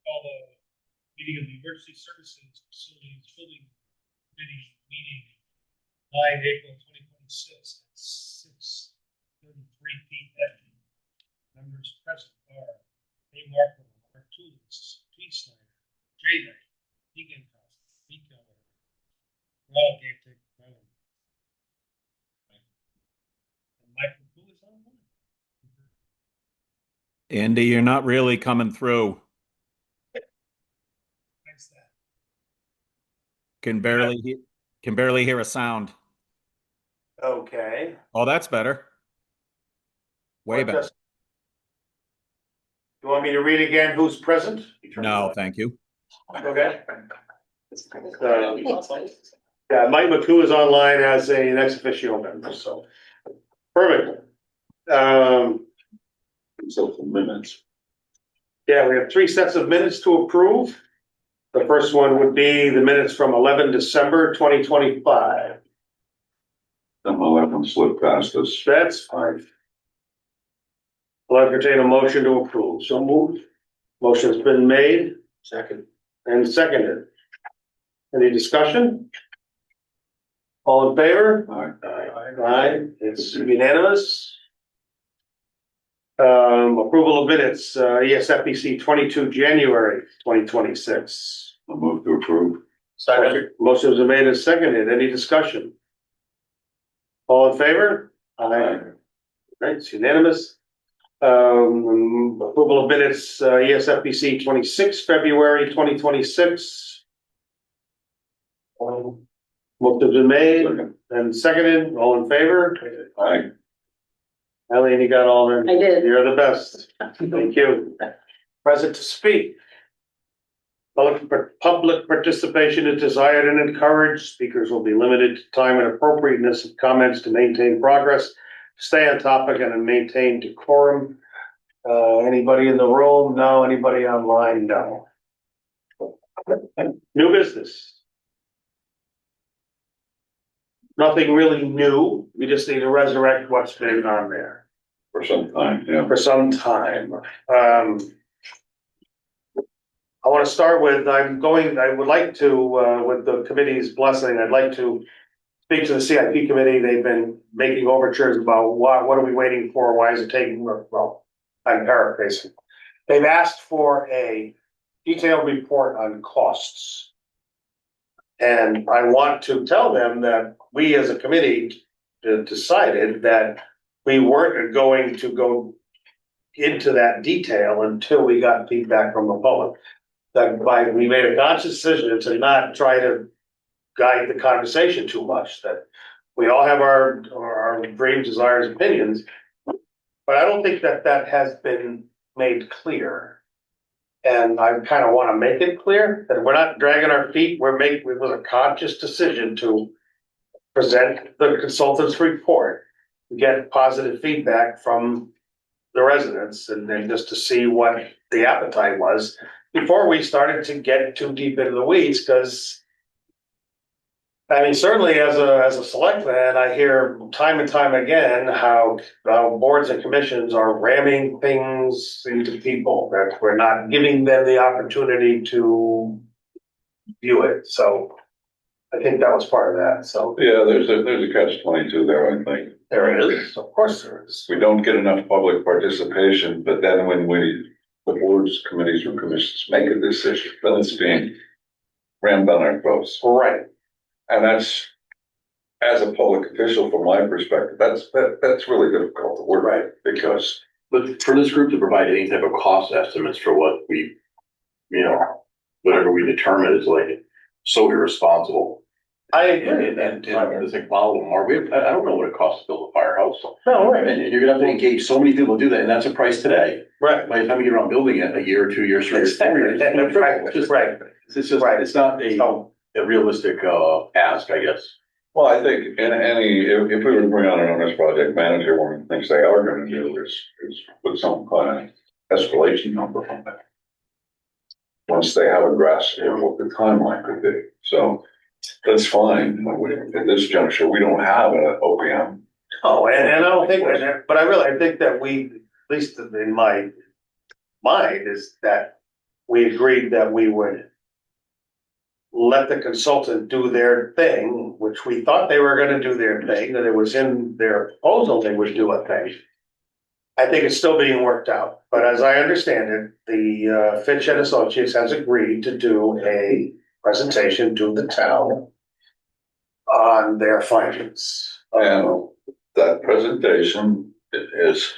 call the meeting of the Emergency Services Facilities Building Committee meeting 9 April 2026 at 6:33 p.m. Members present are A. Marco, R. Tulis, P. Snyder, J. Knight, Deegan Costa, B. Keller, Ronald Gatek, and Michael, who is online? Andy, you're not really coming through. Thanks that. Can barely hear a sound. Okay. Oh, that's better. Way better. You want me to read again who's present? No, thank you. Okay. Yeah, Mike McCoo is online as an ex officio member, so. Perfect. So for minutes. Yeah, we have 3 sets of minutes to approve. The first one would be the minutes from 11 December 2025. Somehow that one slipped past us. That's fine. I'll entertain a motion to approve. So moved. Motion's been made. Second. And seconded. Any discussion? All in favor? Aye. Aye, it's unanimous. Approval of minutes, ESFBC 22 January 2026. I'll move to approve. Second. Motions are made and seconded. Any discussion? All in favor? Aye. Right, it's unanimous. Approval of minutes, ESFBC 26 February 2026. Motions are made and seconded. All in favor? Aye. Eileen, you got all them? I did. You're the best. Thank you. Present to speak. Public participation is desired and encouraged. Speakers will be limited to time and appropriateness of comments to maintain progress, stay on topic and maintain decorum. Anybody in the room? No. Anybody online? No. New business. Nothing really new. We just need to resurrect what's been on there For some time, yeah. for some time. I want to start with, I would like to, with the committee's blessing, I'd like to speak to the CIP committee. They've been making overtures about what are we waiting for? Why is it taking, well, I'm paraphrasing. They've asked for a detailed report on costs. And I want to tell them that we as a committee decided that we weren't going to go into that detail until we got feedback from the public. That we made a conscious decision to not try to guide the conversation too much, that we all have our dreams, desires, opinions. But I don't think that has been made clear. And I kind of want to make it clear that we're not dragging our feet. It was a conscious decision to present the consultant's report, get positive feedback from the residents, and then just to see what the appetite was before we started to get too deep into the weeds. Because I mean, certainly as a selectman, I hear time and time again how boards and commissions are ramming things into people, that we're not giving them the opportunity to view it. So I think that was part of that. So Yeah, there's a catch-22 there, I think. there is, of course there is. We don't get enough public participation, but then when the boards, committees, or commissions make a decision, then it's being rammed down our throats. Right. And that's, as a public official, from my perspective, that's really difficult to work Right. because. But for this group to provide any type of cost estimates for what we, whatever we determine is like so irresponsible. I agree. And it's like, follow them, I don't know what it costs to build a firehouse. No, right. And you're gonna have to engage so many people to do that, and that's a price today. Right. By the time you get around building it, a year, 2 years, 3 years, 4 years. Right. It's just, Right. it's not a realistic ask, I guess. Well, I think if we were to bring on an owner's project manager, one of the things they are gonna do is put some kind of escalation number on that. Once they have a grasp of what the timeline could be, so that's fine. At this juncture, we don't have an OPM. Oh, and I don't think that, but I think that we, at least in my mind, is that we agreed that we would let the consultant do their thing, which we thought they were gonna do their thing, that it was in their proposal they would do a thing. I think it's still being worked out, but as I understand it, the Fitch and Associates has agreed to do a presentation to the town on their findings. And that presentation is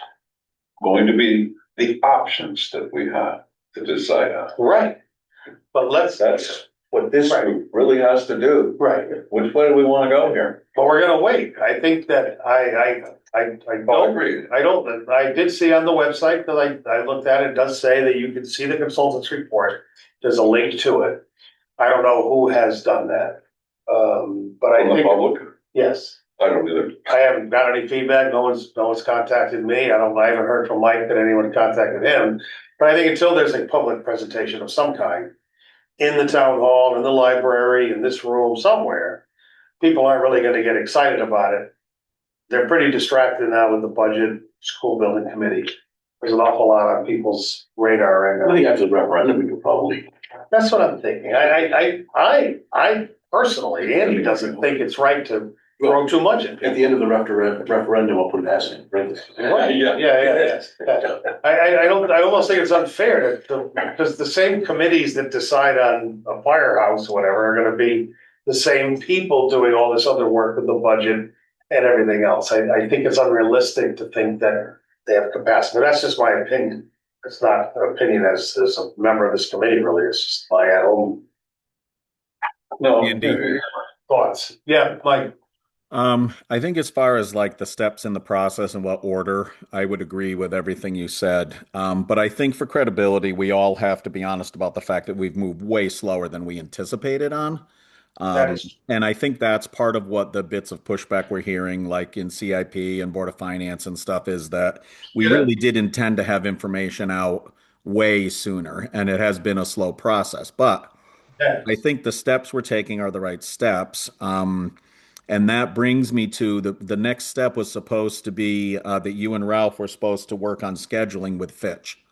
going to be the options that we have to decide on. Right, but That's what this group really has to do. right, Which way do we want to go here? but we're gonna wait. I think that I All don't, agreed. I did see on the website that I looked at, it does say that you can see the consultant's report. There's a link to it. I don't know who has done that. But I From the think, public, yes, I don't either. I haven't got any feedback. No one's contacted me. I haven't heard from Mike that anyone contacted him. But I think until there's a public presentation of some kind in the town hall, in the library, in this room, somewhere, people aren't really gonna get excited about it. They're pretty distracted now with the budget, school building committee. There's an awful lot on people's radar I and think after the referendum, we could probably, that's what I'm thinking. I personally, Andy doesn't think it's right to throw too much in. at the end of the referendum, I'll put an S in parentheses. Right, yeah. I almost think it's unfair because the same committees that decide on a firehouse or whatever are gonna be the same people doing all this other work with the budget and everything else. I think it's unrealistic to think that they have capacity. That's just my opinion. It's not an opinion as a member of this committee, really. It's just my own No. Andy. thoughts. Yeah, Mike. I think as far as like the steps in the process and what order, I would agree with everything you said. But I think for credibility, we all have to be honest about the fact that we've moved way slower than we anticipated on. That is- And I think that's part of what the bits of pushback we're hearing, like in CIP and Board of Finance and stuff, is that we Yeah. really did intend to have information out way sooner, and it has been a slow process. But Yeah. I think the steps we're taking are the right steps. And that brings me to the next step was supposed to be that you and Ralph were supposed to work on scheduling with Fitch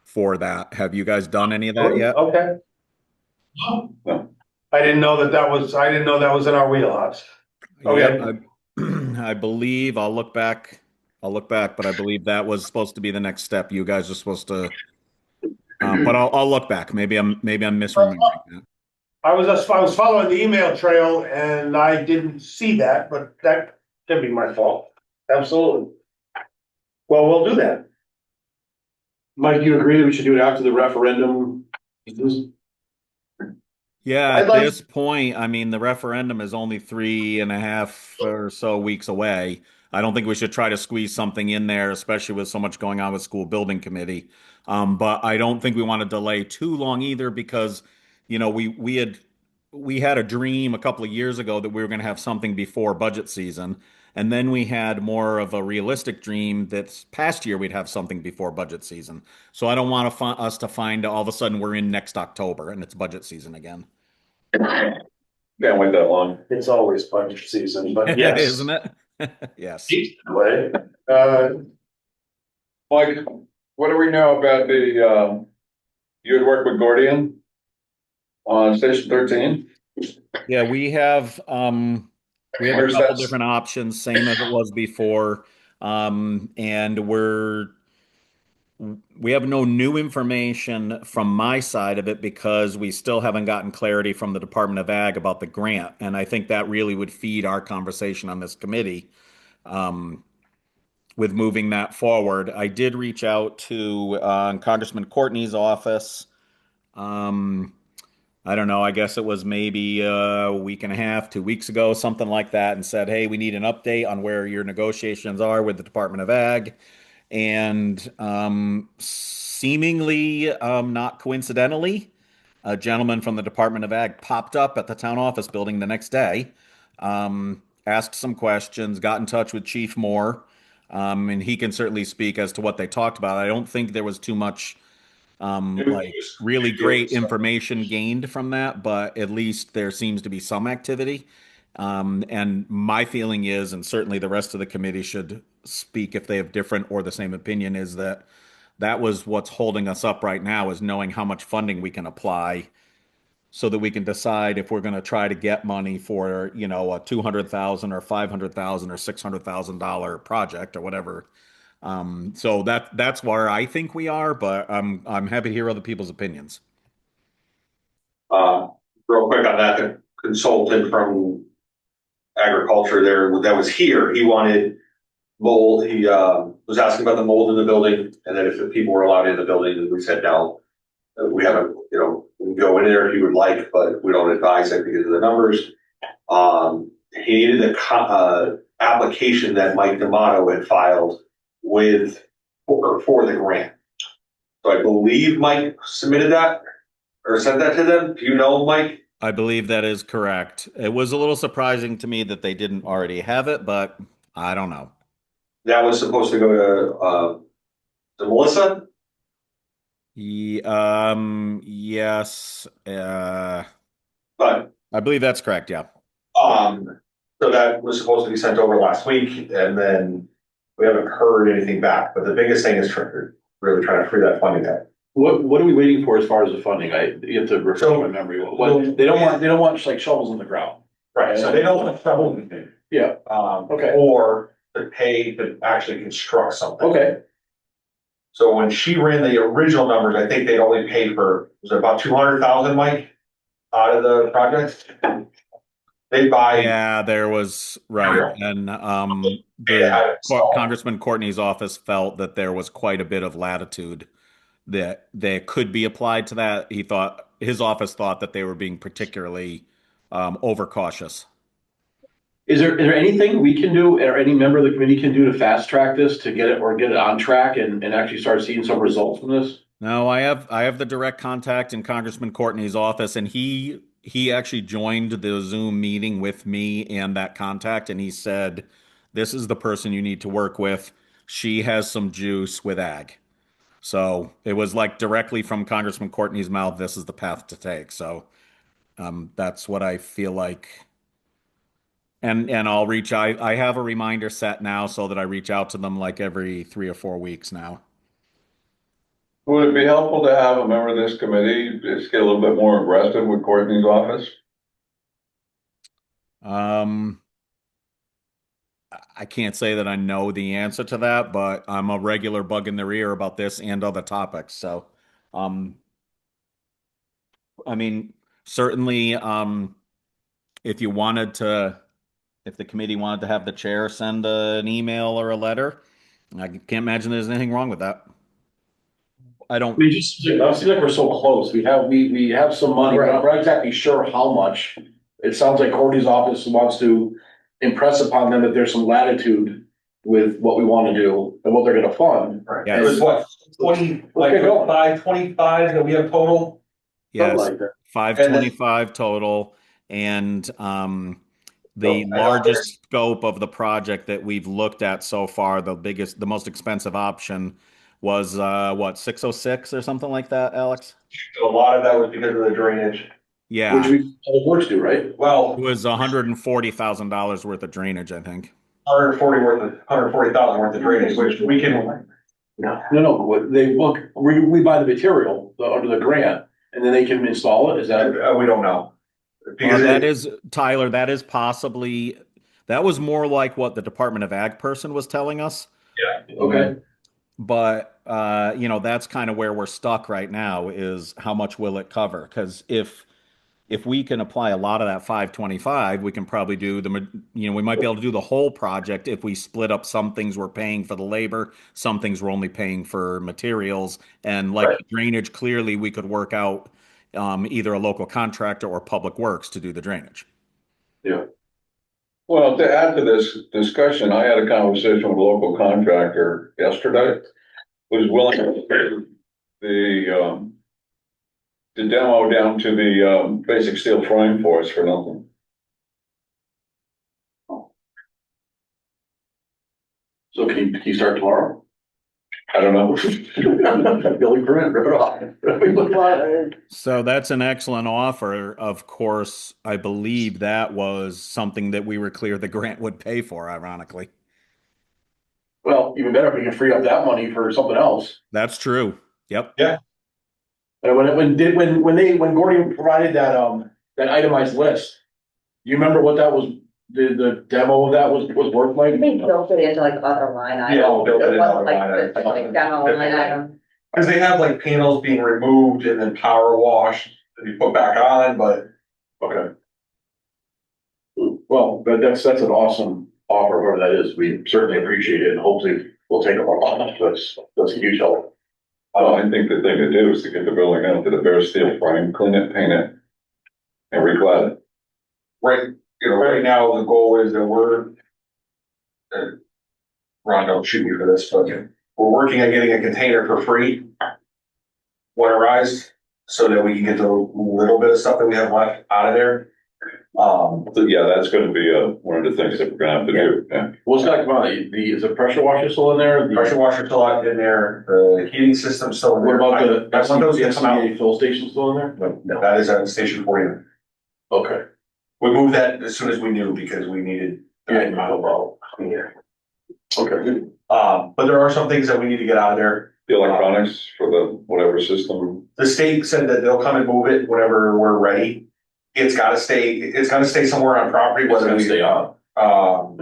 for that. Have you guys done any of that yet? Okay. No. I didn't know that was in our wheelhouse. Okay. Yeah, I believe I'll look back, but I believe that was supposed to be the next step. You guys are supposed to, but I'll look back. Maybe I'm misremembering that. I was following the email trail and I didn't see that, but that could be my fault. Absolutely. Well, we'll do that. Mike, you agree that we should do it after the referendum? Yeah, I'd at like- this point, I mean, the referendum is only 3.5 or so weeks away. I don't think we should try to squeeze something in there, especially with so much going on with school building committee. But I don't think we want to delay too long either because, you know, we had a dream a couple of years ago that we were going to have something before budget season. And then we had more of a realistic dream that past year we'd have something before budget season. So I don't want us to find all of a sudden we're in next October and it's budget season again. Can't wait that long. It's always budget season, but yes. Isn't it? Yes. Way. Mike, what do we know about the, you had worked with Gordian on Station 13? Yeah, we have a Where's couple that? different options, same as it was before. And we have no new information from my side of it because we still haven't gotten clarity from the Department of Ag about the grant. And I think that really would feed our conversation on this committee with moving that forward. I did reach out to Congressman Courtney's office. I don't know, I guess it was maybe a week and a half, 2 weeks ago, something like that, and said, hey, we need an update on where your negotiations are with the Department of Ag. And seemingly, not coincidentally, a gentleman from the Department of Ag popped up at the town office building the next day, asked some questions, got in touch with Chief Moore, and he can certainly speak as to what they talked about. I don't think there was too much like really great information gained from that, but at least there seems to be some activity. And my feeling is, and certainly the rest of the committee should speak if they have different or the same opinion, is that that was what's holding us up right now, is knowing how much funding we can apply so that we can decide if we're going to try to get money for, you know, a 200,000 or 500,000 or $600,000 project or whatever. So that's where I think we are, but I'm happy to hear other people's opinions. Uh, Real quick on that, the consultant from agriculture there that was here, he wanted mold, he was asking about the mold in the building, and then if the people were allowed in the building, and we said no. We haven't, we can go in there if you would like, but we don't advise it because of the numbers. He needed a application that Mike D'Amato had filed with, for the grant. So I believe Mike submitted that or sent that to them. Do you know, Mike? I believe that is correct. It was a little surprising to me that they didn't already have it, but I don't know. That was supposed to go to Melissa. Yes. But I believe that's correct. Yeah. so that was supposed to be sent over last week, and then we haven't heard anything back. But the biggest thing is really trying to free that funding up. What are we waiting for as far as the funding? You have to refresh my memory. They don't want just like shovels in the ground. Right, so they don't want to trouble anything. Yeah, Okay. Or to pay to actually construct something. okay. So when she ran the original numbers, I think they'd only paid for, was it about 200,000, Mike? Out of the project? They buy. Yeah, there was right. And Yeah, Congressman Courtney's office felt that there was quite a bit of latitude that they could be applied to that. His office thought that they were being particularly overcautious. Is there anything we can do or any member of the committee can do to fast track this to get it on track and actually start seeing some results from this? No, I have the direct contact in Congressman Courtney's office, and he actually joined the Zoom meeting with me and that contact, and he said, "This is the person you need to work with. She has some juice with ag." So it was like directly from Congressman Courtney's mouth, this is the path to take. So that's what I feel like. And I'll reach out. I have a reminder set now so that I reach out to them like every 3 or 4 weeks now. Would it be helpful to have a member of this committee just get a little bit more aggressive with Courtney's office? I can't say that I know the answer to that, but I'm a regular bug in their ear about this and other topics. So, I mean, certainly, if you wanted to, if the committee wanted to have the chair send an email or a letter, I can't imagine there's anything wrong with that. I don't. It just seems like we're so close. We have some money. We're not exactly sure how much. It sounds like Courtney's office wants to impress upon them that there's some latitude with what we want to do and what they're going to fund. Right. Yes. It was what, 20, like Okay, go. 525 that we have total? Yes, Something like that. 525 total, and the largest scope of the project that we've looked at so far, the most expensive option was what, 606 or something like that, Alex? A lot of that was because of the drainage. Yeah, Which we all work to do, right? it Well, was $140,000 worth of drainage, I think. 140,000 worth of drainage, which we can. No. We buy the material under the grant and then they can install it. Is that? We don't know. Because That is, Tyler, that is possibly, that was more like what the Department of Ag person was telling us. Yeah. Okay. But that's kind of where we're stuck right now, is how much will it cover? Because if we can apply a lot of that 525, we can probably do we might be able to do the whole project if we split up some things we're paying for the labor, some things we're only paying for materials. And like Right. drainage, clearly we could work out either a local contractor or Public Works to do the drainage. Yeah. Well, to add to this discussion, I had a conversation with a local contractor yesterday who's willing to pay the demo down to the basic steel frame for us for nothing. So can you start tomorrow? I don't know. Building permit, rip it off. So that's an excellent offer. Of course, I believe that was something that we were clear the grant would pay for, ironically. Well, know, even better if we can free up that money for something else. That's true. Yep. And when Gordy provided that itemized list, you remember what that was, the demo of that was worth, like? They built it into like other line items. Yeah, built it It in wasn't other like line items. the- like demo line item. Cause they have like panels being removed and then power washed to be put back on, but Okay. Well, but that's an awesome offer, whoever that is. We certainly appreciate it and hopefully we'll take it on. That's a huge help. I think the thing to do is to get the building out to the bare steel frame, clean it, paint it, and reclad it. right now, the goal is that Ron, don't shoot me for this, but we're working on getting a container for free. Winterized, so that we can get the little bit of stuff that we have left out of there. So, yeah, that's gonna be, one of the things that we're gonna have to do, yeah. What's that about? Is the pressure washer still in there? The pressure washer still out in there, the heating system still in What there. about the I want those to come out. SCBA fill station still in there? No, that is at station 40. Okay. We moved that as soon as we knew because we needed that amount of bulk here. Okay. But there are some things that we need to get out of there. The electronics for the whatever system, The state said that they'll come and move it whenever we're ready. It's gotta stay somewhere on property, It's whether gonna we, stay on. um,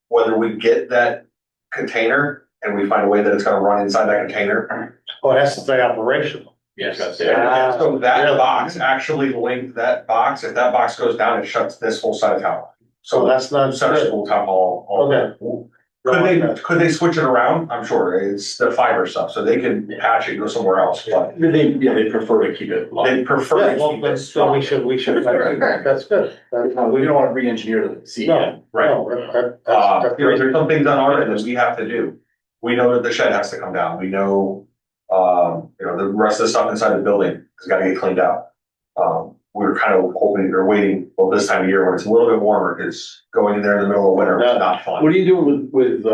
whether we get that container and we find a way that it's gonna run inside that container. Oh, it has to stay operational. Yeah, it's gotta stay Ah. on. So that really? box actually linked that box. If that box goes down, it shuts this whole side of town. So So that's not Center good. School, Town Hall. Okay. Could they switch it around? I'm sure. It's the fiber stuff, so they can patch it, go somewhere else, but They prefer to keep it locked. they prefer Yeah, to well, keep that's, it. so we should, that's good. We don't wanna re-engineer the seat. No, Right. no, that's There's some things on our end that we have to do. We know that the shed has to come down. We know, the rest of the stuff inside the building has gotta get cleaned out. We're kind of hoping or waiting, well, this time of year when it's a little bit warmer, because going in there in the middle of winter is not fun. What are you doing with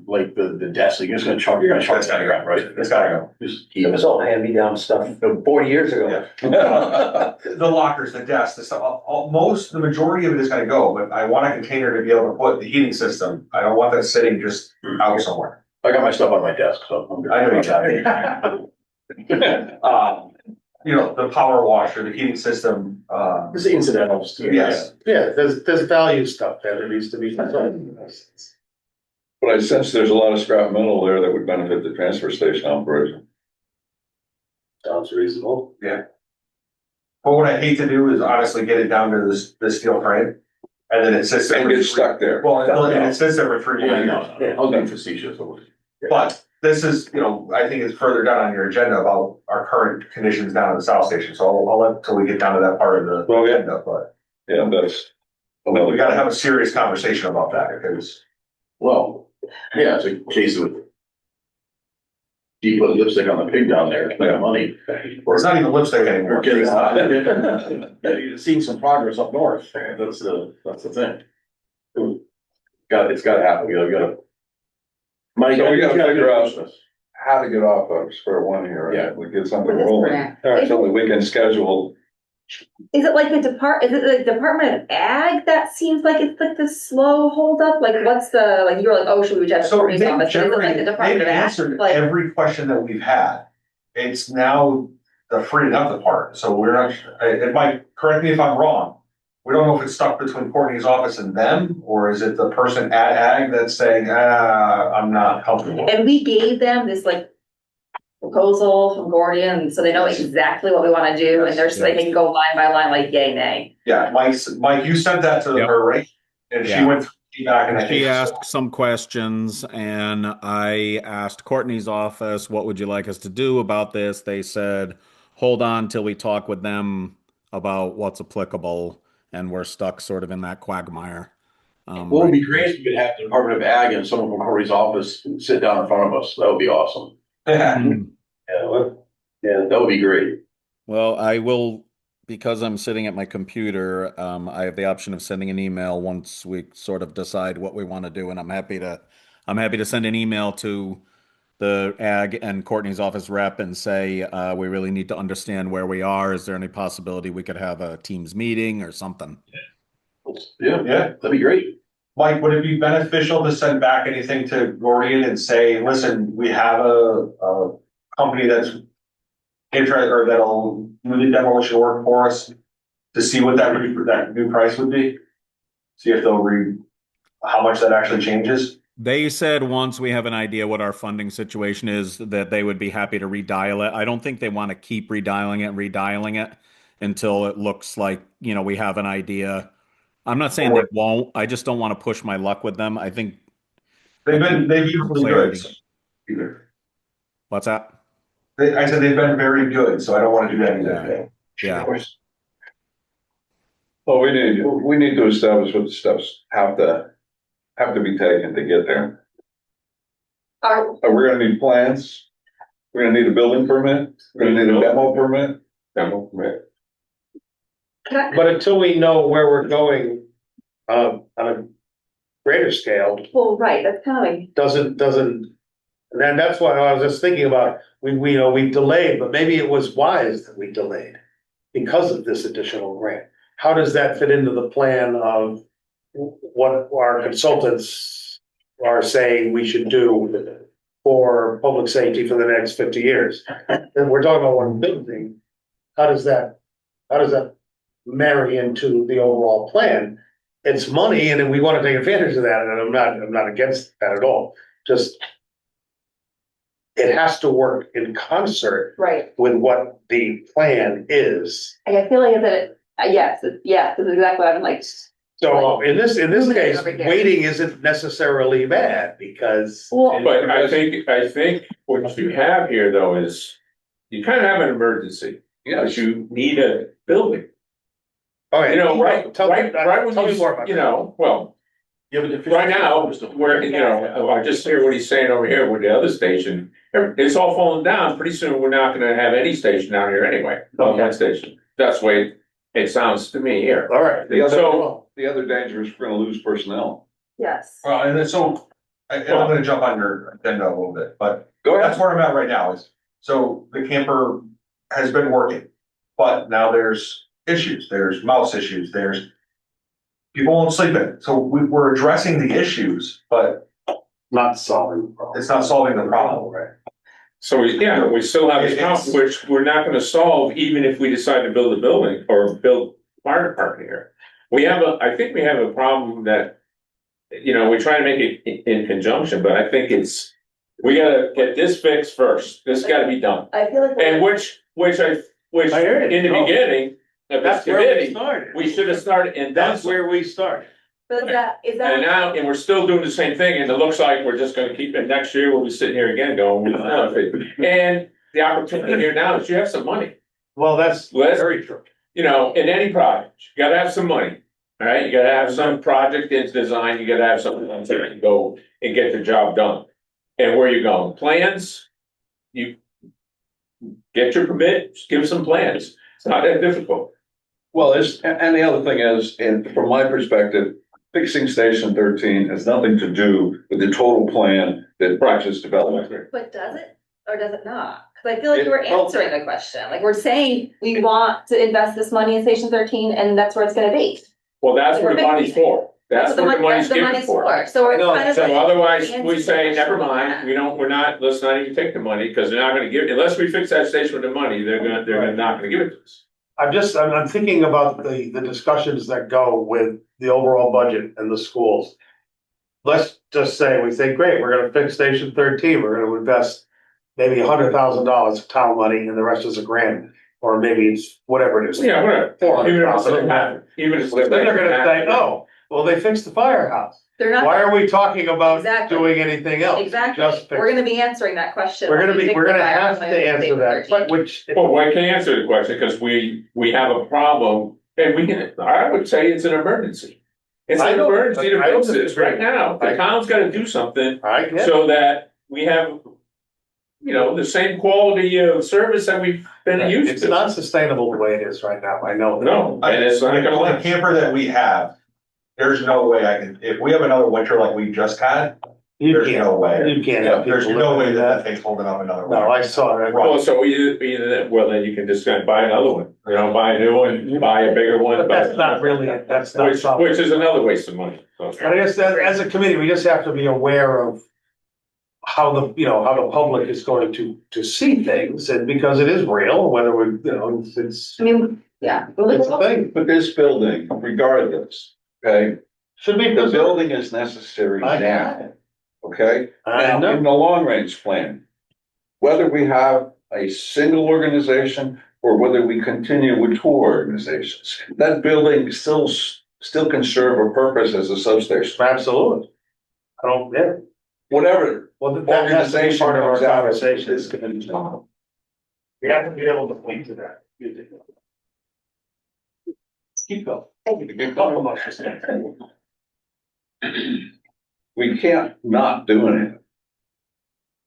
like the desk? You're just gonna chuck That's that gotta around, right? It's gotta Just It was all hand-me-down stuff 40 years go. ago. Yeah. The lockers, the desks, the stuff, the majority of it is gonna go, but I want a container to be able to put the heating system. I don't want that sitting just out somewhere. I got my stuff on my desk, so. I'm good. I know you got it. The power washer, the heating system, It's incidentals. too. yes. Yeah, there's value stuff that needs to be. but I sense there's a lot of scrap metal there that would benefit the transfer station operation. Sounds reasonable. But what I hate to do is honestly get it down to this steel frame. And then it sits there. And get stuck there. Well, and it sits there for 3 Yeah, years. no, I was being facetious. But this is, I think it's further down on your agenda about our current conditions down at the South Station, so I'll let till we get down to that part of the Well, yeah. agenda, but. Yeah, that's. We gotta have a serious conversation about that, because Well, yeah, it's a case of you put lipstick on the pig down there, spend money. it's not even lipstick anymore. We're getting, seeing some progress up north. That's the thing. It's gotta happen. We gotta. Money. So we gotta figure out- business. How to get off of square one here, Yeah. right? We get something With this rolling, grant. so that we can schedule. Is it like is it the Department of Ag that seems like it's like the slow holdup? Like what's the, like, you're like, oh, should we reach out to So Courtney's they've office? Is it like the generated, Department they've of Ag? answered Like, every question that we've had. It's now the freeing up the part, so we're not, it might, correct me if I'm wrong. We don't know if it's stuck between Courtney's office and them, or is it the person at Ag that's saying, I'm not comfortable. and we gave them this like proposal from Gordian, so they know exactly what we wanna do, and they're, so they can go line by line, like yay, nay. Yeah, Mike, you sent that to Yep. her, right? And she Yeah. went through feedback and I think. She asked some questions, and I asked Courtney's office, what would you like us to do about this? They said, hold on till we talk with them about what's applicable, and we're stuck sort of in that quagmire. What would be great if we could have the Department of Ag and someone from Corey's office sit down in front of us. That would be awesome. Hmm. Yeah, that would be great. Well, I will, because I'm sitting at my computer, I have the option of sending an email once we sort of decide what we want to do, and I'm happy to send an email to the Ag and Courtney's office rep and say, we really need to understand where we are. Is there any possibility we could have a Teams meeting or something? Yeah, Yeah. that'd be great. Mike, would it be beneficial to send back anything to Gordian and say, listen, we have a company that's interested or that'll do the demolition work for us to see what that new price would be? See if they'll how much that actually changes? They said once we have an idea what our funding situation is, that they would be happy to redial it. I don't think they want to keep redialing it and redialing it until it looks like, we have an idea. I'm not saying they won't. I just don't want to push my luck with them. I think They've usually good. clarity. What's that? I said they've been very good, so I don't want to do that either. Yeah. Well, we need to establish what the steps have to be taken to get there. Are, We're gonna need plans. We're gonna need a building permit. We're gonna need a demo permit. can I, But until we know where we're going, on a greater scale, well, right, that's kind of like, doesn't, and then that's why I was just thinking about, we delayed, but maybe it was wise that we delayed because of this additional grant. How does that fit into the plan of what our consultants are saying we should do for public safety for the next 50 years? And we're talking about one building. How does that marry into the overall plan? It's money and we want to take advantage of that, and I'm not against that at all. Just it has to work in concert right, with what the plan is. I feel like that, yes, that's exactly what I'm like, So in this Moving it case, over here. waiting isn't necessarily bad because. well, But I think what you have here though is, you kind of have an emergency, because you need a building. All right, Right tell me when more about that. well, right now, where, I just hear what he's saying over here with the other station. It's all falling down. Pretty soon, we're not gonna have any station down here anyway, on that station. That's the way it sounds to me here. All right. The other danger is we're gonna lose personnel. yes. And then so, I'm gonna jump on your agenda a little bit, but Go that's where I'm at right now is, so the camper has been working. But now there's issues, there's mouse issues, there's people won't sleep in it. So we're addressing the issues, but Not solving the problem. it's not solving the problem. Right. So we still have this problem, which we're not gonna solve even if we decide to build a building or build fire department here. I think we have a problem that, we try to make it in conjunction, but I think we gotta get this fixed first. This gotta be done. I feel like. And which I hear you. in the No. beginning of this That's where we committee, started. we should have started and done That's where we started. But is that? And now, we're still doing the same thing, and it looks like we're just gonna keep it next year, we'll be sitting here again going, and the opportunity here now is you have some money. Well, that's Let's- true. In any project, you gotta have some money, all right? You gotta have some project that's designed, you gotta have something that can go and get the job done. And where you going? Plans? You get your permit, just give some plans. It's not that difficult. Well, and the other thing is, and from my perspective, fixing Station 13 has nothing to do with the total plan that Bridges developed. But does it, or does it not? Cause I feel like we're answering the question, like we're saying, we want to invest this money in Station 13 and that's where it's gonna be. Well, that's what the money's for. That's what the money's given for. So we're kind of So like. otherwise, we answering say, the never question. mind, let's not even take the money, because they're not gonna give, unless we fix that station with the money, they're not gonna give it to us. I'm thinking about the discussions that go with the overall budget and the schools. Let's just say, we say, great, we're gonna fix Station 13, we're gonna invest maybe $100,000 of town money and the rest is a grant, or maybe it's whatever it is. Yeah, whatever. Even if it's $400,000. even if Then they're gonna say, oh, well, they fixed the firehouse. They're not. Why are we talking about Exactly. doing anything else? Exactly, Just fix we're it. gonna be answering that question. We're when gonna we fix the have to fire in answer Station that, 13. which. Well, I can answer the question, because we have a problem, and I would say it's an emergency. It's I an don't- emergency to I don't fix this disagree. right now. The town's gotta do something I get it. so that we have, the same quality of service that we've been used It's to. not sustainable the way it is right now, I know. that. No, and it's not gonna The last. camper that we have, there's no way if we have another winter like we just had, You There's no way. You can't have There's people no look way at that thing's holding up another one. No, I saw it. Well, so either that, well, then you can just buy another one, you know, buy a new one, buy a bigger one. But that's not really, that's not something. Which is another waste of money. But I guess that, as a committee, we just have to be aware of how the, you know, how the public is going to see things, and because it is real, whether we, you know, it's, I mean, yeah. it's a thing, But this building, regardless, okay, should be. the building is necessary I now, know. okay? I Now, know. in the long range plan, whether we have a single organization or whether we continue with two organizations, that building still can serve a purpose as a substation. Absolutely. I don't, yeah. Whatever Well, that has to be part of our Organization comes out of conversation. this. We have to be able to point to that. Keep going. We can't not do anything.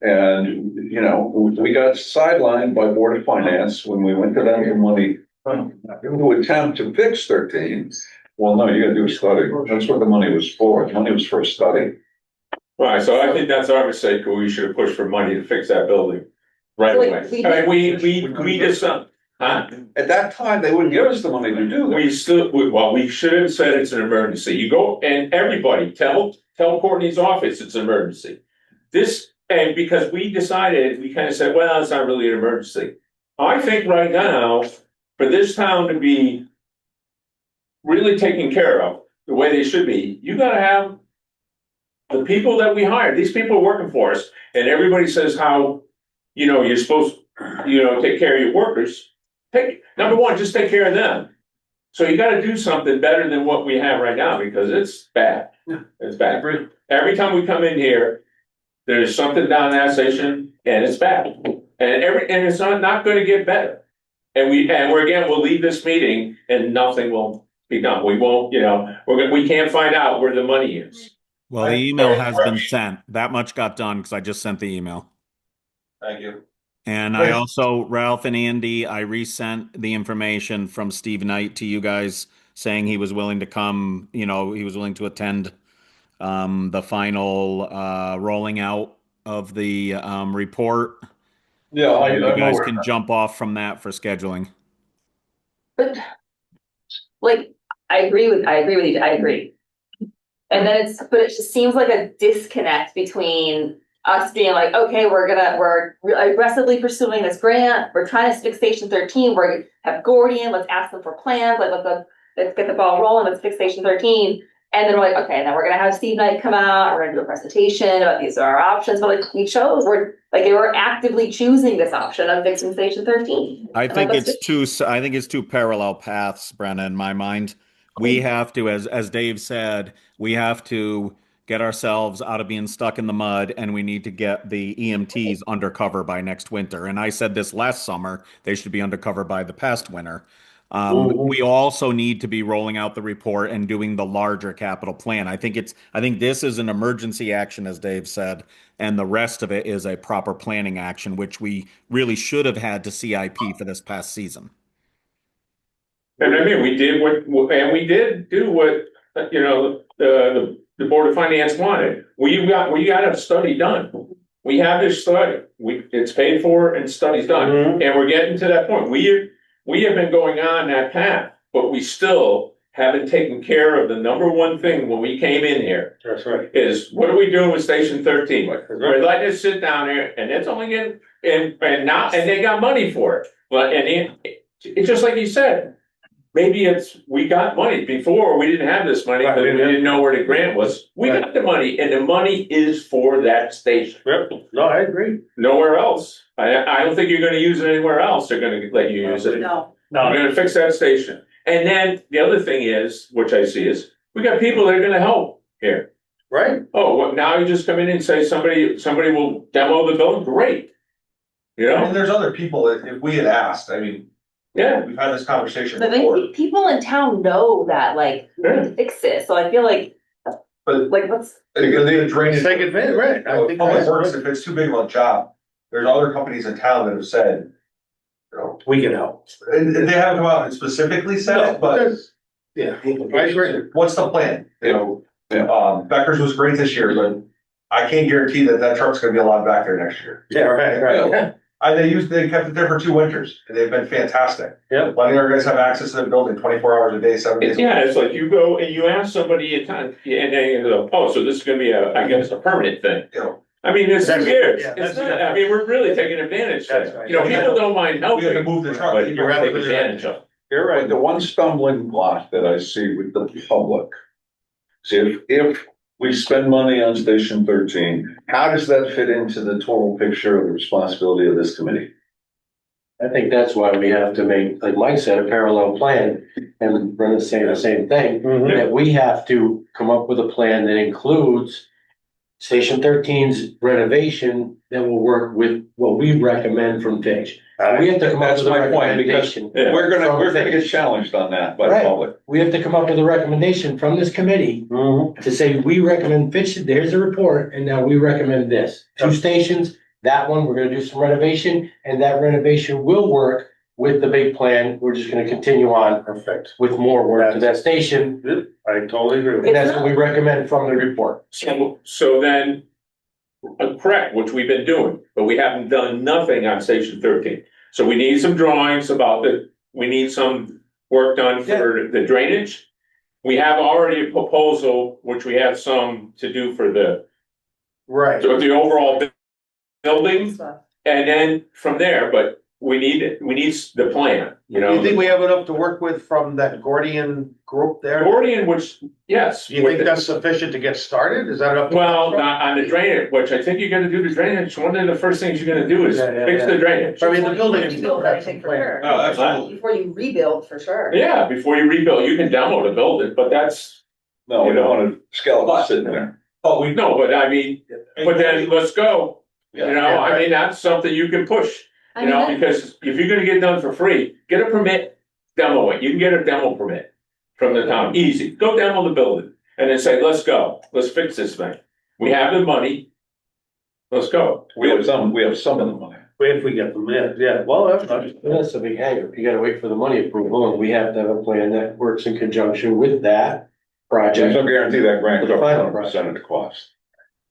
And, you know, we got sidelined by Board of Finance when we went to them for money to attempt to fix 13. Well, no, you gotta do a study. That's what the money was for. The money was for a study. Right, so I think that's our mistake, we should have pushed for money to fix that building right So, like, away. I mean, we just, huh? At that time, they wouldn't give us the money to do that. We should have said it's an emergency. You go and everybody tell Courtney's office it's an emergency. And because we decided, we kind of said, well, it's not really an emergency. I think right now, for this town to be really taken care of the way they should be, you gotta have the people that we hired. These people are working for us, and everybody says how, you know, you're supposed, you know, take care of your workers. Number one, just take care of them. So you gotta do something better than what we have right now, because it's bad. It's bad. Every time we come in here, there's something down that station, and it's bad. And it's not gonna get better. And we'll leave this meeting and nothing will be done. We won't, you know, we can't find out where the money is. Well, the email has been sent. That much got done because I just sent the email. Thank you. And I also, Ralph and Andy, I resent the information from Steve Knight to you guys saying he was willing to come, you know, he was willing to attend the final rolling out of the report. Yeah, You guys can jump off from that for scheduling. But, like, I agree with you, I agree. And then but it just seems like a disconnect between us being like, okay, we're aggressively pursuing this grant, we're trying to fix Station 13, we have Gordian, let's ask them for plans, like, let's get the ball rolling, let's fix Station 13. And then we're like, okay, then we're gonna have Steve Knight come out, we're gonna do a presentation about these are our options, but like, we're actively choosing this option of fixing Station 13. I think it's two parallel paths, Brenna, in my mind. We have to, as Dave said, we have to get ourselves out of being stuck in the mud, and we need to get the EMTs undercover by next winter. And I said this last summer, they should be undercover by the past winter. We also need to be rolling out the report and doing the larger capital plan. I think this is an emergency action, as Dave said, and the rest of it is a proper planning action, which we really should have had to CIP for this past season. And I mean, we did do what, you know, the Board of Finance wanted. We got a study done. We have this study. It's paid for and study's done. Mhm. And we're getting to that point. We have been going on that path, but we still haven't taken care of the number one thing when we came in here. That's right. Is what are we doing with Station 13? We're letting it sit down there, and it's only getting, and they got money for it. But it's just like you said. Maybe we got money before, we didn't have this money because we didn't know where the grant was. We got the money, and the money is for that station. Yep. No, I agree. Nowhere else. I don't think you're gonna use it anywhere else. They're gonna let you use it. No. We're gonna fix that station. And then the other thing is, which I see is, we got people that are gonna help here. Right. Oh, well, now you just come in and say somebody will demo the building, great. You I mean, know, there's other people that if we had asked, I mean, yeah. we've had this conversation But before. then people in town know that, like, we need to fix it, so I feel like, But- what's, The drainage. Take advantage, right. I think Public that's Works, right. if it's too big of a job, there's other companies in town that have said, you know, We can help. and they haven't come out and specifically said it, but Yeah, I agree. what's the plan? You know, Becker's was great this year, but I can't guarantee that that truck's gonna be allowed back there next year. Yeah, right. They kept it there for 2 winters, and they've been fantastic. Yep. Letting our guys have access to the building 24 hours a day, 7 days a week. Yeah, it's like you go and you ask somebody a time, and they go, oh, so this is gonna be I guess, a permanent thing. You know, I mean, it's That's- weird. yeah, It's that's- not, I mean, we're really taking advantage of That's it. right. You know, people don't mind we have to helping, move the truck. but You're you're take absolutely right. advantage of it. You're right, the one stumbling block that I see with the public. See, if we spend money on Station 13, how does that fit into the total picture of the responsibility of this committee? I think that's why we have to make, like Mike said, a parallel plan, and Brenda's saying the same thing, Mhm. that we have to come up with a plan that includes Station 13's renovation that will work with what we recommend from Fitch. We have to come up That's with a my point, because recommendation. Yeah. we're gonna get challenged on that by the Right. public. We have to come up with a recommendation from this committee Mhm. to say, we recommend Fitch, there's a report, and now we recommend this. 2 stations, that one, we're gonna do some renovation, and that renovation will work with the big plan. We're just gonna continue on Perfect. with more work to that station, I totally agree with and you. that's what we recommend from the report. So then, correct, which we've been doing, but we haven't done nothing on Station 13. So we need some drawings about we need some work done for the drainage. We have already a proposal, which we have some to do for the Right. overall building, Stuff. and then from there, but we need the plan, you Do you think know. we have enough to work with from that Gordian group there? Gordian, which, yes. Do you think that's sufficient to get started? Is that enough? to- Well, not on the drainage, which I think you're gonna do the drainage, one of the first things you're gonna do is Yeah, yeah, fix yeah. the drainage. I mean, the building. Before you rebuild anything, for sure. Oh, absolutely. Before you rebuild, for sure. Yeah, before you rebuild, you can demo to build it, but that's, No, we don't want a skeleton sitting there. But we no, but I mean, but then let's go. You know, I mean, that's something you can push, I you mean, know, that- because if you're gonna get done for free, get a permit, demo it. You can get a demo permit from the town, easy. Go demo the building and then say, let's go, let's fix this thing. We have the money. Let's go. We have some of the money. If we get them in, yeah, well, that's not. That's a big hanger. You gotta wait for the money approval, and we have to have a plan that works in conjunction with that There's project. no guarantee that grant For the is final 100% of the cost.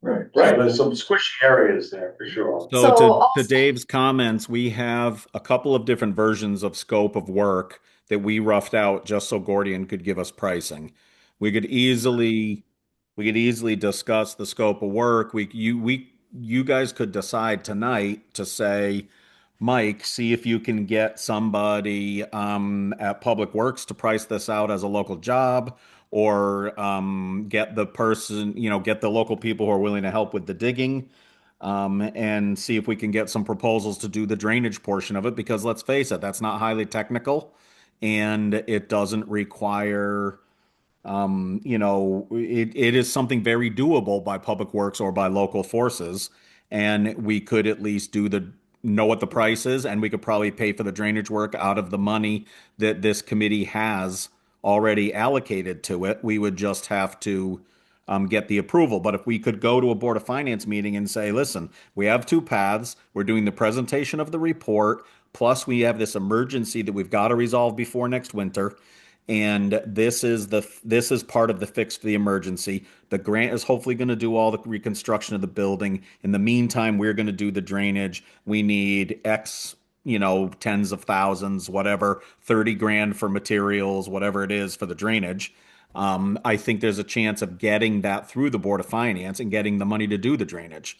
Right. Right. So there's some squishy areas there for sure. So So to also- Dave's comments, we have a couple of different versions of scope of work that we roughed out just so Gordian could give us pricing. We could easily discuss the scope of work. You guys could decide tonight to say, Mike, see if you can get somebody at Public Works to price this out as a local job, or get the person, get the local people who are willing to help with the digging, and see if we can get some proposals to do the drainage portion of it, because let's face it, that's not highly technical, and it doesn't require, it is something very doable by Public Works or by local forces, and we could at least know what the price is, and we could probably pay for the drainage work out of the money that this committee has already allocated to it. We would just have to get the approval. But if we could go to a Board of Finance meeting and say, listen, we have 2 paths, we're doing the presentation of the report, plus we have this emergency that we've got to resolve before next winter, and this is part of the fix for the emergency. The grant is hopefully going to do all the reconstruction of the building. In the meantime, we're going to do the drainage. We need X, tens of thousands, whatever, 30 grand for materials, whatever it is for the drainage. I think there's a chance of getting that through the Board of Finance and getting the money to do the drainage.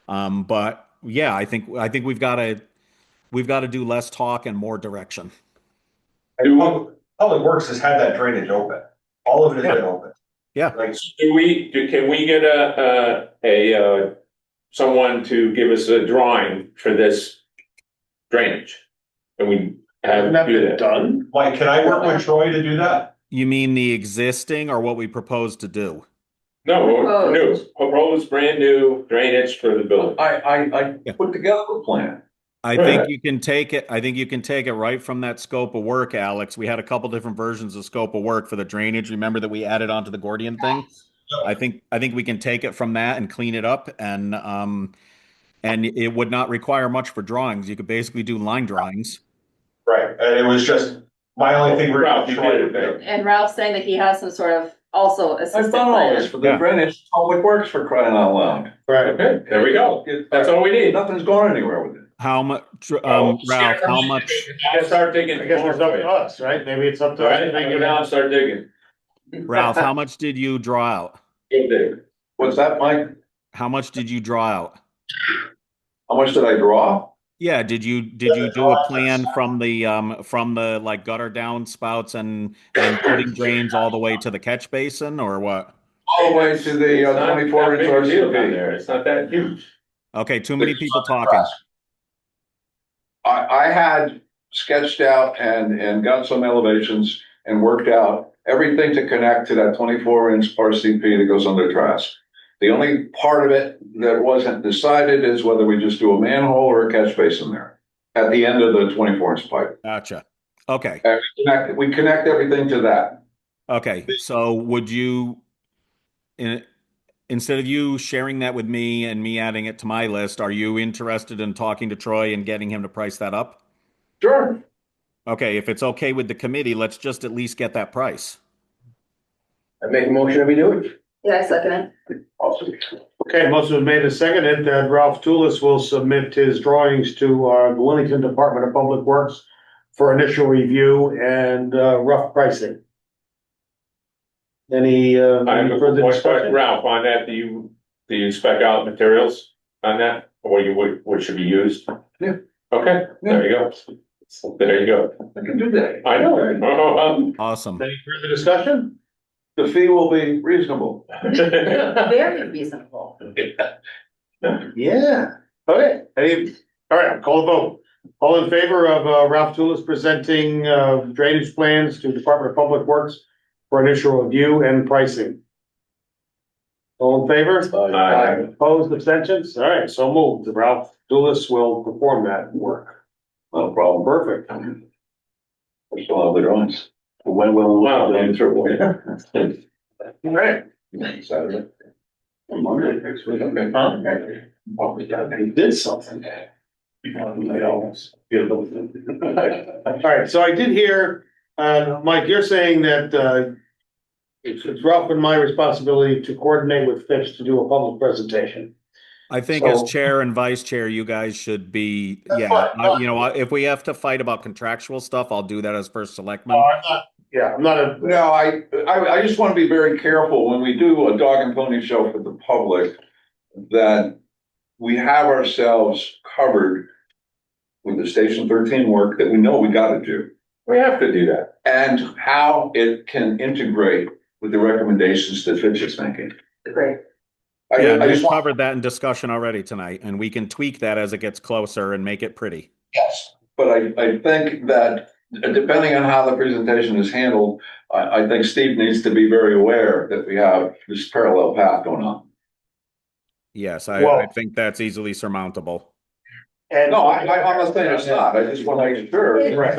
But yeah, I think we've got to do less talk and more direction. Public Works has had that drainage open. All of it has been open. Yeah. Like, can we get someone to give us a drawing for this drainage? Can we Hasn't that do been that? done? Mike, can I work with Troy to do that? You mean the existing or what we propose to do? No, new, proposed brand new drainage for the building. I put together a plan. I think you can take it right from that scope of work, Alex. We had a couple different versions of scope of work for the drainage. Remember that we added onto the Gordian thing? I think we can take it from that and clean it up, and it would not require much for drawings. You could basically do line drawings. Right, and it was just, my only thing. Ralph, you did it, babe. And Ralph's saying that he has some sort of also I've assistant done all this plan. for the Yeah. drainage, public works for crying out loud. Right. Okay, there we go. That's all we need. Nothing's going anywhere with it. How much, Oh, Ralph, how share. much, I'll start digging. I guess it's up to tomorrow us, right? Maybe it's up for you. to All us. right, I'll go down and start digging. Ralph, how much did you draw out? Go dig. What's that, Mike? How much did you draw out? How much did I draw? Yeah, did you do a plan from the like gutter downspouts and putting drains all the way to the catch basin or what? All the way to the It's not 24 that inch big a deal down RCP. there. It's not that huge. Okay, too many people talking. I had sketched out and got some elevations and worked out everything to connect to that 24 inch RCP that goes under Trask. The only part of it that wasn't decided is whether we just do a manhole or a catch basin there at the end of the 24 inch pipe. Gotcha. Okay. And we connect everything to that. Okay. So would you, instead of you sharing that with me and me adding it to my list, are you interested in talking to Troy and getting him to price that up? Sure. Okay. If it's okay with the committee, let's just at least get that price. I make a motion that we do it. Yeah, I second it. Awesome. Okay, motion was made and seconded that Ralph Tulis will submit his drawings to the Wilmington Department of Public Works for initial review and rough pricing. Any I have a further question, discussion? Ralph, on that, do you spec out materials on that, or what should be used? Yeah. Okay, there you go. There you go. I can do that. I know. Awesome. Any further discussion? The fee will be reasonable. Very reasonable. Yeah. Okay, all right, I'll call a vote. All in favor of Ralph Tulis presenting drainage plans to Department of Public Works for initial review and pricing? All in favor? Aye. Opposed, abstentions? All right, so moved. Ralph Tulis will perform that work. No problem. Perfect. I still have the drawings. When will? Wow. All right. Saturday. Monday next week. Okay. He did something. All right, so I did hear, Mike, you're saying that it's Ralph and my responsibility to coordinate with Fitch to do a public presentation. I think So- as chair and vice chair, you guys should be, That's yeah, fine. you know, if we have to fight about contractual stuff, I'll do that as first selectman. I'm not a, No, I just want to be very careful when we do a dog and pony show for the public, that we have ourselves covered with the Station 13 work that we know we got to do, We have to do that. and how it can integrate with the recommendations that Fitch is making. Great. Yeah, I we just want, covered that in discussion already tonight, and we can tweak that as it gets closer and make it pretty. yes, but I think that depending on how the presentation is handled, I think Steve needs to be very aware that we have this parallel path going on. Yes, Well- I think that's easily surmountable. and. No, I'm not saying it's not, I just want to make sure. Right.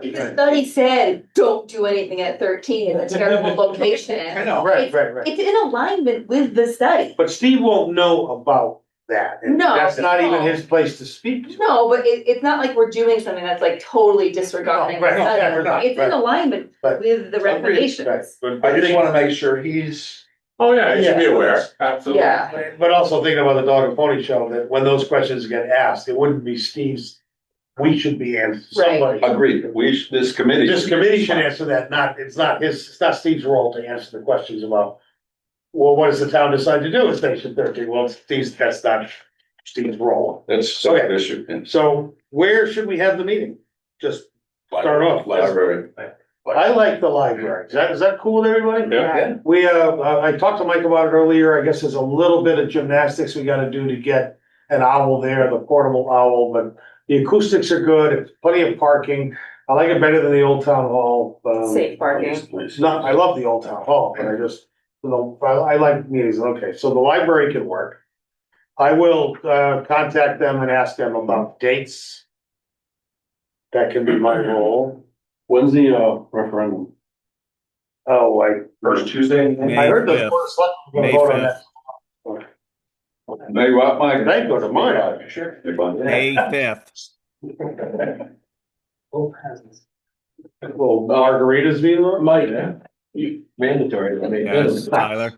The study said, don't do anything at 13 in a terrible location. I know. Right. It's in alignment with the study. But Steve won't know about that. and No, That's not even no. his place to speak to. No, but it's not like we're doing something that's like totally disregarding No, the right, no, yeah, we're not, study. It's in right. alignment Right. with the recommendations. Right, but I I just think, want to make sure he's, Oh, yeah, you should be Yeah. aware, absolutely. Yeah, but also thinking about the dog and pony show, that when those questions get asked, it wouldn't be Steve's. We should be answering, somebody. agreed, this committee. This committee should answer that, it's not Steve's role to answer the questions about. Well, what does the town decide to do with Station 13? Well, that's not Steve's role. That's a separate Okay. issue. So where should we have the meeting? Just start off. Library. I like the library. Is that cool with everybody? Yeah. We, I talked to Mike about it earlier. I guess there's a little bit of gymnastics we gotta do to get an owl there, the portable owl, but the acoustics are good. It's plenty of parking. I like it better than the Old Town Hall. safe parking. It's not, I love the Old Town Hall, but I just, I like meetings. Okay, so the library can work. I will, contact them and ask them about dates. That can be my role. When's the referendum? Oh, First Tuesday. I heard the May Board of Selectmen were May gonna vote on 5th. that. Maybe what, Mike? They go to mine. Sure. May 5th. Well, margaritas being, Mike, Mandatory, I mean. Yes, Tyler.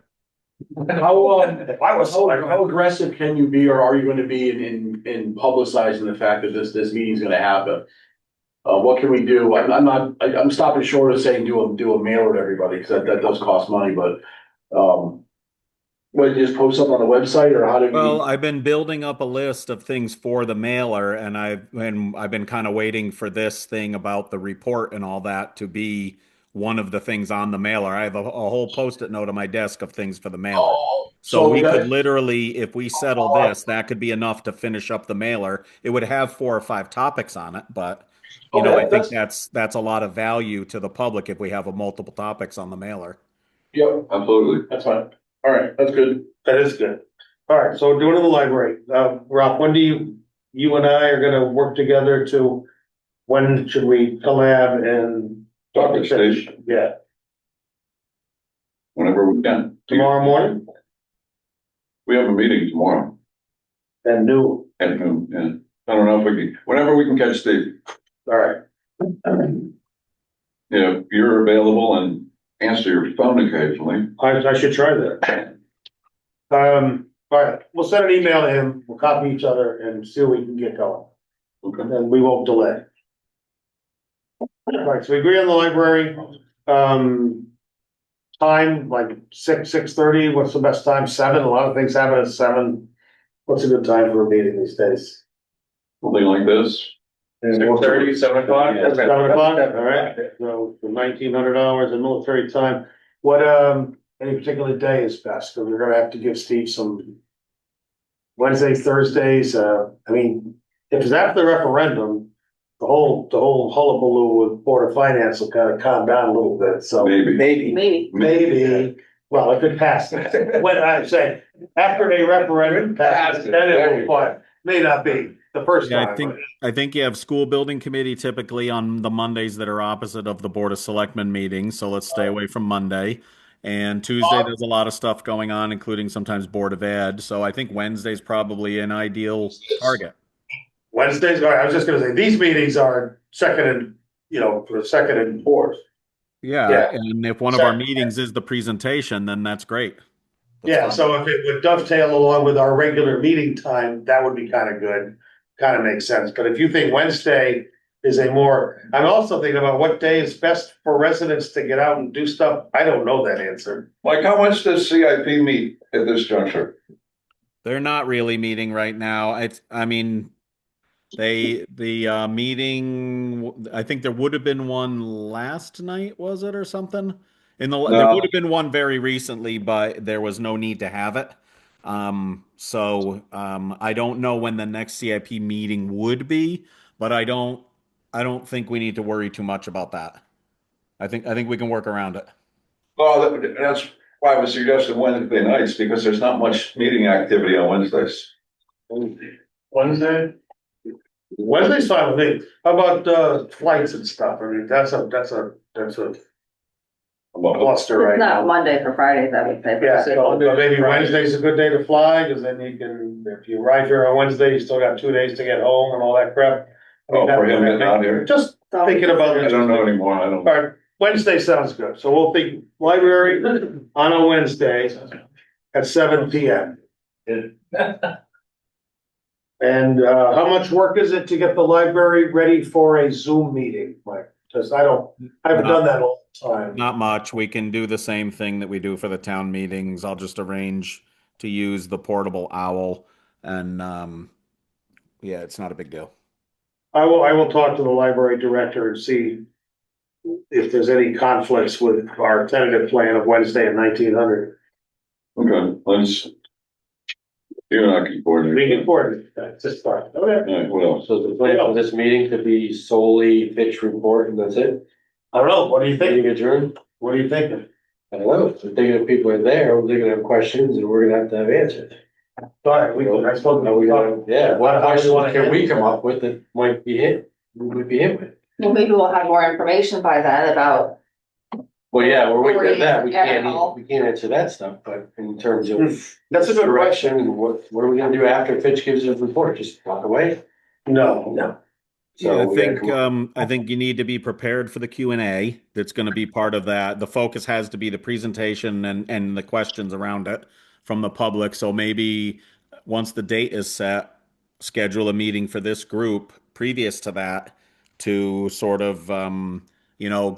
How aggressive can you be, or are you gonna be in publicizing the fact that this meeting's gonna happen? What can we do? I'm stopping short of saying do a mailer to everybody, because that does cost money, but, what, just post something on the website, or how do Well, we? I've been building up a list of things for the mailer, and I've been kind of waiting for this thing about the report and all that to be one of the things on the mailer. I have a whole post-it note on my desk of things for the mailer. Oh, So we got could it. literally, if we settle this, that could be enough to finish up the mailer. It would have 4 or 5 topics on it, but Okay, I think that's a lot of value to the public if we have a multiple topics on the mailer. Yep, Absolutely. that's fine. All right, that's good. That is good. All right, so we're doing it in the library. Rob, when do you and I are gonna work together when should we collab and Talk to Steve Yeah, whenever we can. tomorrow morning We have a meeting tomorrow and noon. at noon, yeah. I don't know if we can, whenever we can catch Steve, All right. if you're available and answer your phone occasionally. I should try that. All right, we'll send an email to him, we'll copy each other and see what we can get going, Okay. and we won't delay. All right, so we agree on the library, time, like 6:30, what's the best time? 7, a lot of things happen at 7. What's a good time for a meeting these days? Something like this. 6:30, 7:00? Yeah, 7:00, all right, so for $1,900 in military time, what, any particular day is best, because we're gonna have to give Steve some Wednesdays, Thursdays, I mean, if it's after the referendum, the whole hullabaloo with Board of Finance will kind of calm down a little bit, so. Maybe. Maybe. Well, if it passes, when I say, after a referendum passes, then it will, but may not be the first Yeah, time. I think you have school building committee typically on the Mondays that are opposite of the Board of Selectmen meetings, so let's stay away from Monday. And Tuesday, there's a lot of stuff going on, including sometimes Board of Ed, so I think Wednesday's probably an ideal target. Wednesdays, all right, I was just gonna say, these meetings are second and fourth. Yeah, Yeah. and if one of our meetings is the presentation, then that's great. That's Yeah, fine. so if it would dovetail along with our regular meeting time, that would be kind of good, kind of makes sense, but if you think Wednesday is I'm also thinking about what day is best for residents to get out and do stuff, I don't know that answer. Like, how much does CIP meet at this juncture? They're not really meeting right now. The meeting, I think there would have been one last night, was it, or something? There No. would have been one very recently, but there was no need to have it. I don't know when the next CIP meeting would be, but I don't think we need to worry too much about that. I think we can work around it. Well, that's why I was suggesting Wednesday nights, because there's not much meeting activity on Wednesdays. Wednesday's fine with me, how about flights and stuff, I mean, that's a cluster right It's not now. Monday for Fridays, I would say. Yeah, so maybe Wednesday's a good day to fly, because then you can, if you arrive here on Wednesday, you still got 2 days to get home and all that crap. Oh, for him getting out here? Just thinking about I it. don't know anymore, I don't. All right, Wednesday sounds good, so we'll think library on a Wednesday at 7 PM. And, how much work is it to get the library ready for a Zoom meeting, Mike? Cause I haven't done that all the time. Not much. We can do the same thing that we do for the town meetings. I'll just arrange to use the portable owl, and yeah, it's not a big deal. I will talk to the library director and see if there's any conflicts with our tentative plan of Wednesday at 1900. Okay, you and I can coordinate. We can coordinate that, just fine, okay. All right, what else? So the plan for this meeting could be solely Fitch report and that's it? I don't know, what do you think? Meeting adjourned? What are you thinking? I don't know, if if people are there, they're gonna have questions and we're gonna have answers. Sorry, I suppose. Yeah, what How do you questions wanna can we handle come that? up with that might be hit, would be hit with? Well, maybe we'll have more information by then about, Well, yeah, we're waiting at that, Yeah. we can't answer that stuff, but in terms of That's a good question. direction, and what are we gonna do after Fitch gives his report, just walk away? No. Yeah, So we gotta come up- I think you need to be prepared for the Q&A. That's going to be part of that. The focus has to be the presentation and the questions around it from the public. So maybe once the date is set, schedule a meeting for this group previous to that to sort of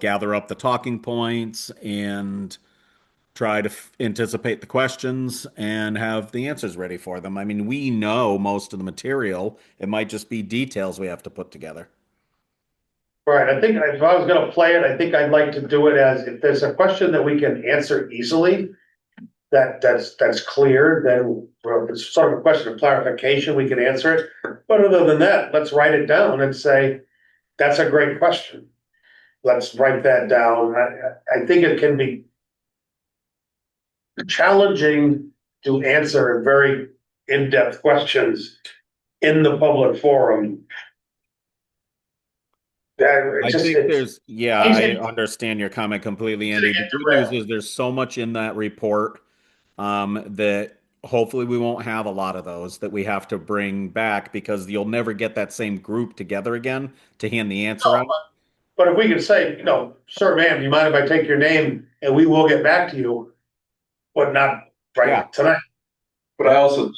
gather up the talking points and try to anticipate the questions and have the answers ready for them. I mean, we know most of the material. It might just be details we have to put together. Right, I think if I was gonna play it, I think I'd like to do it as if there's a question that we can answer easily. That's clear, then well, if it's sort of a question of clarification, we can answer it. But other than that, let's write it down and say, that's a great question. Let's write that down. I think it can be challenging to answer very in-depth questions in the public forum. I think I understand your comment completely, Andy. The good news is there's so much in that report that hopefully we won't have a lot of those that we have to bring back because you'll never get that same group together again to hand the answer out. But if we could say, sir, ma'am, do you mind if I take your name and we will get back to you, but not tonight. But I also think,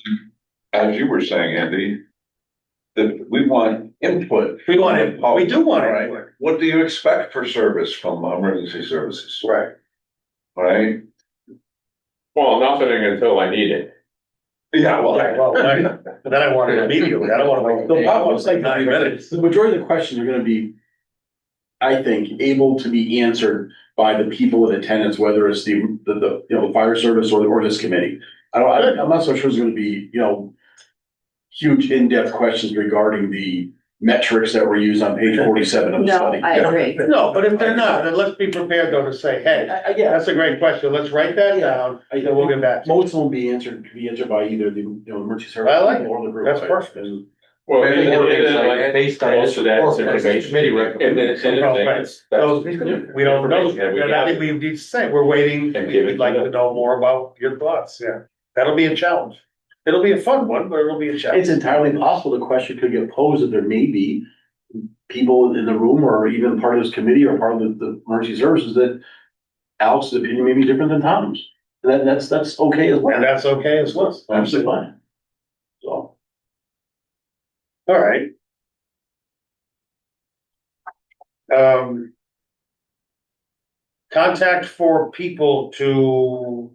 as you were saying, Andy, that we want input. We want input. We do want Right. input. What do you expect for service from emergency services? Right. Right? Well, nothing until I need it. Yeah, well. But then I want it immediately. I don't want to wait. I was like 9 minutes. The majority of the questions are gonna be, I think, able to be answered by the people in attendance, whether it's the fire service or this committee. I'm not so sure it's gonna be, huge in-depth questions regarding the metrics that were used on page 47 of the No, study. I agree. No, but if they're not, then let's be prepared though to say, hey, Yeah, that's a great question. Let's write that down and we'll get back to you. most of them will be answered by either the, emergency service. I like it. or the group. That's perfect. And Well, Maybe and more then, insight like, based on most of that report, information. committee And then, Those- we don't know. And I think we need to say, we're waiting. And give it We'd to like them. to know more about your thoughts. Yeah. That'll be a challenge. It'll be a fun one, but it'll be a challenge. it's entirely possible the question could get posed that there may be people in the room or even part of this committee or part of the emergency services that Alex's opinion may be different than Tom's. That's okay as well. And that's okay as well. Absolutely fine. So. All right. Contact for people to.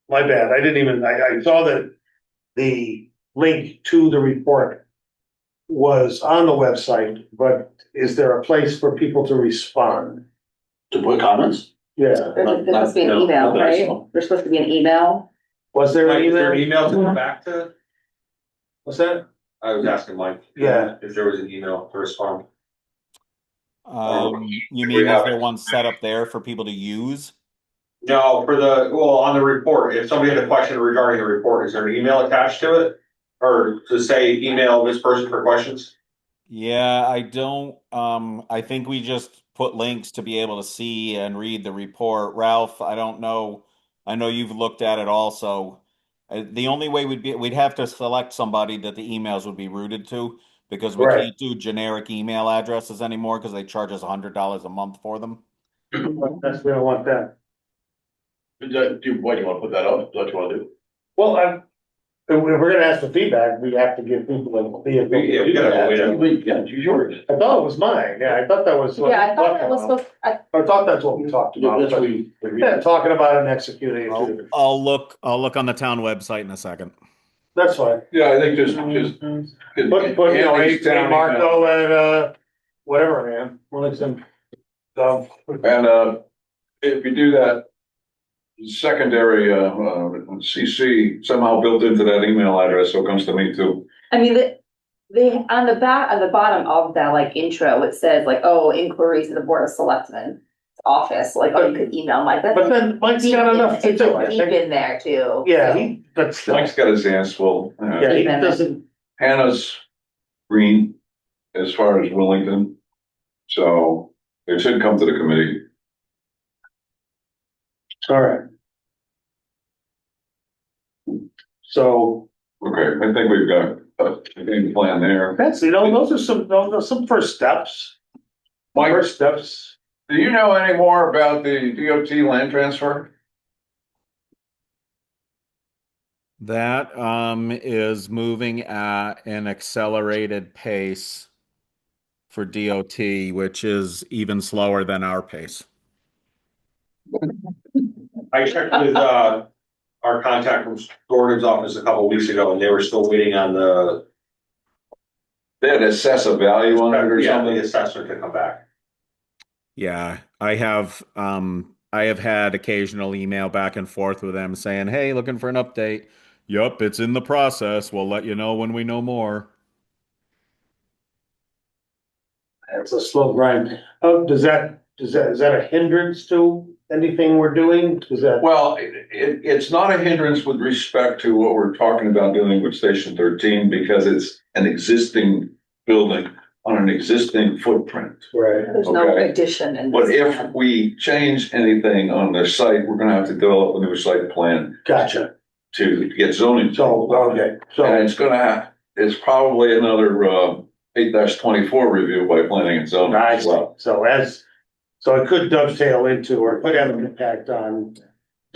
My bad, I saw that the link to the report was on the website, but is there a place for people to respond? To put comments? Yeah, There's supposed to be an email, not that I right? saw. There's supposed to be an email. was there Mike, an is there an email? email to go back to? What's that? I was asking Mike. Yeah. If there was an email to respond. You mean is there one set up there for people to use? No, on the report, if somebody had a question regarding the report, is there an email attached to it? Or to say, email this person for questions? Yeah, I don't. I think we just put links to be able to see and read the report. Ralph, I don't know. I know you've looked at it also. The only way we'd have to select somebody that the emails would be routed to because we Right. can't do generic email addresses anymore because they charge us $100 a month for them. We don't want that. What do you wanna put that up? What you wanna do? Well, if we're gonna ask for feedback, we have to give people Yeah, we gotta wait out. Yeah, use yours. I thought it was mine, yeah, I thought that was. what Yeah, I we thought talked that was about. supposed, I thought that's what we talked about. That's but- what we. Yeah, talking about it and executing it too. I'll look on the town website in a second. That's fine. Yeah, I think just. Put, Andy's down, Marco and, whatever, man, Williamson. And, if you do that, secondary, CC somehow built into that email address, so it comes to me too. I mean, they, on the bottom of that, like, intro, it says like, oh, inquiries to the Board of Selectmen office, like, oh, you could email Mike. That's But then Mike's deep- got enough to it's do, I deep think. in there too. Yeah, so. that's, Mike's got his hands full. yeah, he doesn't, Hannah's green as far as Wellington. So it should come to the committee. all right. So, Okay, I think we've got game plan there. That's, those are some first steps. Mike, First steps. do you know any more about the DOT land transfer? That is moving at an accelerated pace for DOT, which is even slower than our pace. I checked with, our contact from Gordon's office a couple of weeks ago, and they were still waiting on They had to assess a value on it or the something? assessor to come back. Yeah, I have had occasional email back and forth with them saying, "Hey, looking for an update." Yup, it's in the process. We'll let you know when we know more. It's a slow grind. Is that a hindrance to anything we're doing? Is that? Well, it's not a hindrance with respect to what we're talking about doing with Station 13 because it's an existing building on an existing footprint. Right. There's no Okay. addition in But this if plan. we change anything on the site, we're gonna have to develop a new site plan Gotcha. to get zoning. So, okay, And so, it's probably another 8-24 review by planning and zoning I as see. well. So it could dovetail into, or could have an impact on,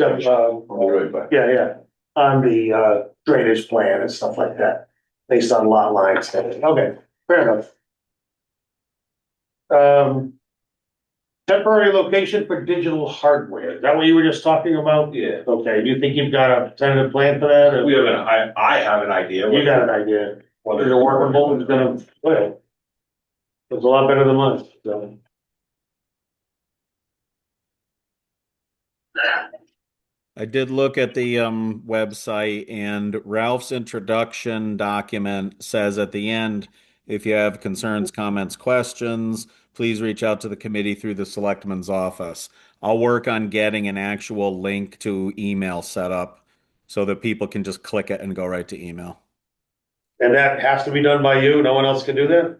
I'll be right back. yeah, on the drainage plan and stuff like that, based on lot lines. Okay, fair enough. Temporary location for digital hardware. Is that what you were just talking about? Yeah. Okay, do you think you've got a tentative plan for that? Or We have I have an idea. you got an idea? Whether the workable is gonna, well, it's a lot better than mine, so. I did look at the website, and Ralph's introduction document says at the end, if you have concerns, comments, questions, please reach out to the committee through the selectman's office. I'll work on getting an actual link to email set up so that people can just click it and go right to email. And that has to be done by you? No one else can do that?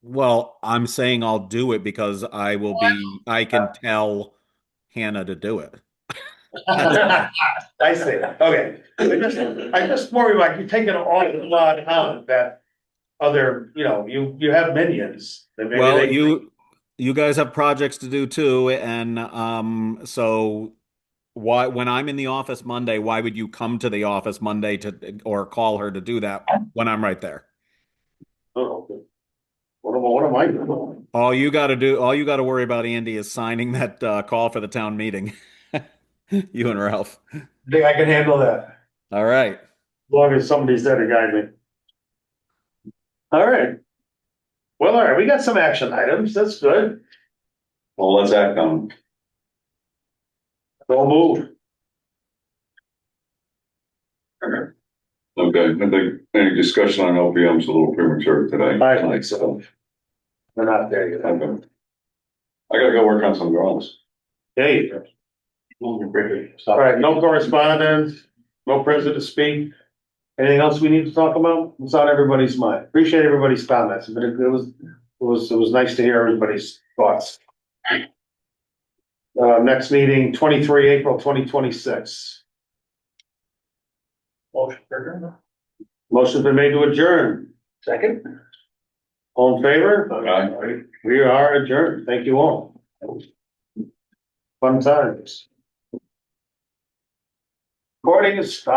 Well, I'm saying I'll do it because I can tell Hannah to do it. I see, okay. I just worry about you taking all the lot out of that other, you have minions. that maybe Well, they- you guys have projects to do too, and so when I'm in the office Monday, why would you come to the office Monday or call her to do that when I'm right there? Oh, okay. What am I doing? All you got to worry about, Andy, is signing that call for the town meeting. You and Ralph. Think I can handle that, All right. as long as somebody's there to guide me. All right. Well, all right, we got some action items, that's good. Well, let's act on. Don't move. Okay, I think any discussion on OPM is a little premature today. I think so. We're not there yet. Okay. I gotta go work on some drawings. Hey. All right, no correspondence, no president to speak. Anything else we need to talk about? What's on everybody's mind? Appreciate everybody's comments, but it was nice to hear everybody's thoughts. Next meeting, 23 April 2026. Motion's been made to adjourn. Second. All in favor? Aye. We are adjourned. Thank you all. Fun times. Recording is stopped.